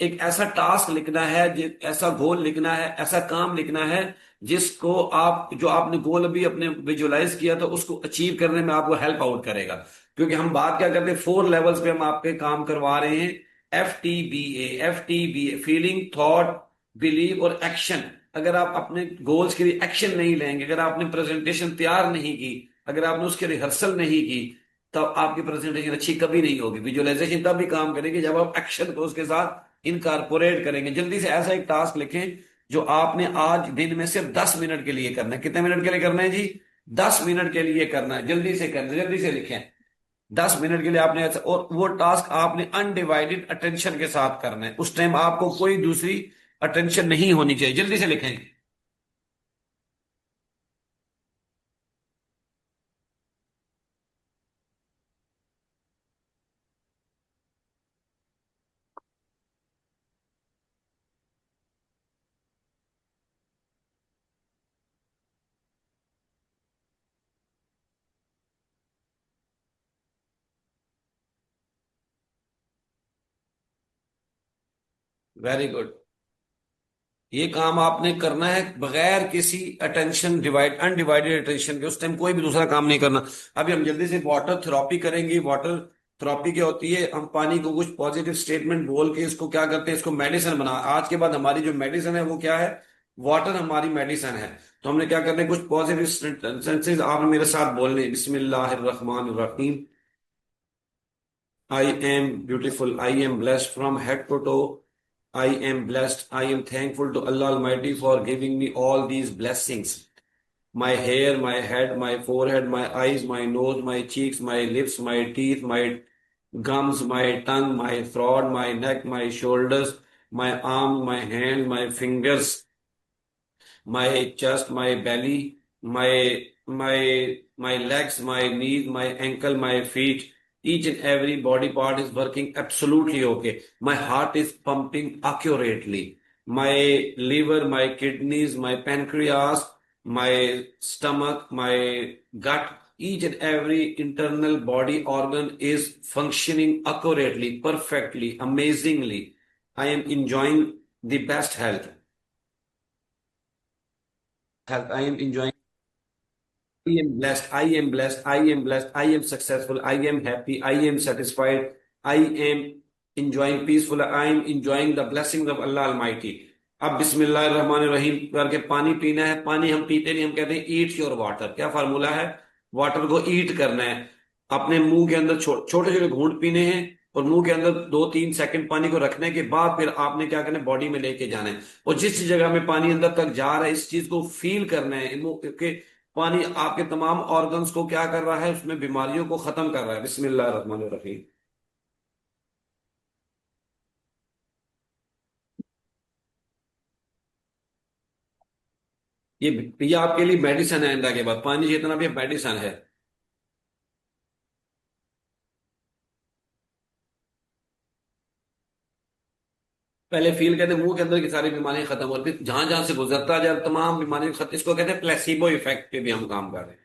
एक ऐसा टास्क लिखना है, ऐसा गोल लिखना है, ऐसा काम लिखना है जिसको आप, जो आपने गोल अभी अपने विजुलाइज किया था, उसको अचीव करने में आपको हेल्प आउट करेगा। क्योंकि हम बात क्या करते हैं, 4 लेवल्स पे हम आपके काम करवा रहे हैं। FTBA फीलिंग, थॉट, बिलीव और एक्शन। अगर आप अपने गोल्स के लिए एक्शन नहीं लेंगे, अगर आपने प्रेजेंटेशन तैयार नहीं की, अगर आपने उसके रिहर्सल नहीं की, तब आपकी प्रेजेंटेशन अच्छी कभी नहीं होगी। विजुअलाइजेशन तब भी काम करेगी जब आप एक्शन को उसके साथ इनकारपोरेट करेंगे। जल्दी से ऐसा एक टास्क लिखें जो आपने आज दिन में सिर्फ 10 मिनट के लिए करना है। कितने मिनट के लिए करना है जी? 10 मिनट के लिए करना है। जल्दी से करना है, जल्दी से लिखें। 10 मिनट के लिए आपने ऐसा, और वो टास्क आपने अनडिवाइडेड अटेंशन के साथ करना है। उस टाइम आपको कोई दूसरी अटेंशन नहीं होनी चाहिए। जल्दी से लिखें। Very good. ये काम आपने करना है बगैर किसी अटेंशन, डिवाइड अनडिवाइडेड अटेंशन के। उस टाइम कोई भी दूसरा काम नहीं करना। अभी हम जल्दी से वाटर थेरेपी करेंगे। वाटर थेरेपी क्या होती है? हम पानी को कुछ पॉजिटिव स्टेटमेंट बोल के इसको क्या करते हैं, इसको मेडिसिन बना। आज के बाद हमारी जो मेडिसिन है वो क्या है? वाटर हमारी मेडिसिन है। तो हमने क्या करना है, कुछ पॉजिटिव सेंटेंसेस आपने मेरे साथ बोलने। बिस्मिल्लाहिर्रहमानिर्रहीम। I am beautiful. I am blessed from head to toe. I am blessed. I am thankful to Allah Almighty for giving me all these blessings. My hair, my head, my forehead, my eyes, my nose, my cheeks, my lips, my teeth, my gums, my tongue, my throat, my neck, my shoulders, my arm, my hand, my fingers, my chest, my belly, my legs, my knees, my ankle, my feet. Each and every body part is working absolutely okay. My heart is pumping accurately. My liver, my kidneys, my pancreas, my stomach, my gut, each and every internal body organ is functioning accurately, perfectly, amazingly. I am enjoying the best health. I am enjoying. I am blessed. I am blessed. I am blessed. I am successful. I am happy. I am satisfied. I am enjoying peaceful. I am enjoying the blessings of Allah Almighty. अब बिस्मिल्लाह रहमान रहीम करके पानी पीना है। पानी हम पीते नहीं, हम कहते हैं ईट योर वाटर। क्या फार्मूला है? वाटर को ईट करना है। अपने मुंह के अंदर छोटे छोटे घूंट पीने हैं, और मुंह के अंदर 2-3 सेकंड पानी को रखने के बाद फिर आपने क्या करना है, बॉडी में लेके जाना है। और जिस जगह में पानी अंदर तक जा रहा है, इस चीज को फील करना है। के पानी आपके तमाम ऑर्गन्स को क्या कर रहा है, उसमें बीमारियों को खत्म कर रहा है। बिस्मिल्लाह रहमान रहीम। ये ये आपके लिए मेडिसिन है। इंदा के बाद पानी जितना भी मेडिसिन है। पहले फील कहते हैं मुंह के अंदर की सारी बीमारियां खत्म होती, जहां जहां से गुजरता जाए तमाम बीमारियां खत्म। इसको कहते हैं प्लेसिबो इफेक्ट पे भी हम काम कर रहे हैं।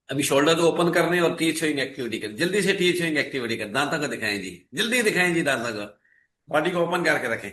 अभी शोल्डर को ओपन करने और टीथ शोइंग एक्टिविटी कर, जल्दी से टीथ शोइंग एक्टिविटी कर। दांतों को दिखाएं जी, जल्दी दिखाएं जी दांतों को। बॉडी को ओपन करके रखें।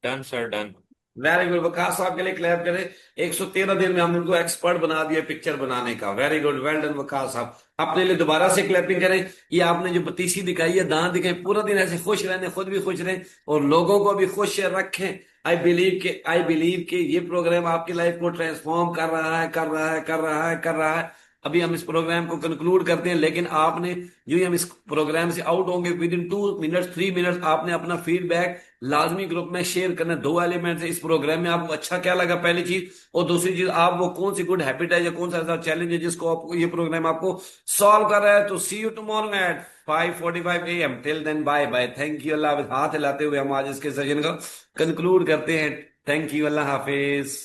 Done sir done. Very good. Waqas साहब के लिए क्लैप करें। 113 दिन में हमने उनको एक्सपर्ट बना दिया पिक्चर बनाने का। Very good, well done Waqas साहब। अपने लिए दोबारा से क्लैपिंग करें। ये आपने जो बतीसी दिखाई है, दांत दिखाए, पूरा दिन ऐसे खुश रहने, खुद भी खुश रहें और लोगों को भी खुश रखें। आई बिलीव के ये प्रोग्राम आपकी लाइफ को ट्रांसफॉर्म कर रहा है, कर रहा है, कर रहा है, कर रहा है। अभी हम इस प्रोग्राम को कंक्लूड करते हैं, लेकिन आपने जो ही हम इस प्रोग्राम से आउट होंगे विद इन 2 मिनट्स 3 मिनट्स आपने अपना फीडबैक लाजमी ग्रुप में शेयर करना। 2 एलिमेंट्स इस प्रोग्राम में, आपको अच्छा क्या लगा पहली चीज, और दूसरी चीज आप वो कौन सी गुड हैबिट है या कौन सा ऐसा चैलेंज है जिसको आपको ये प्रोग्राम आपको सॉल्व कर रहा है। तो see you tomorrow at 5:45 AM। Till then bye bye, thank you, अल्लाह हाफिज। हाथ हिलाते हुए हम आज इसके सेशन का कंक्लूड करते हैं। थैंक यू, अल्लाह हाफिज।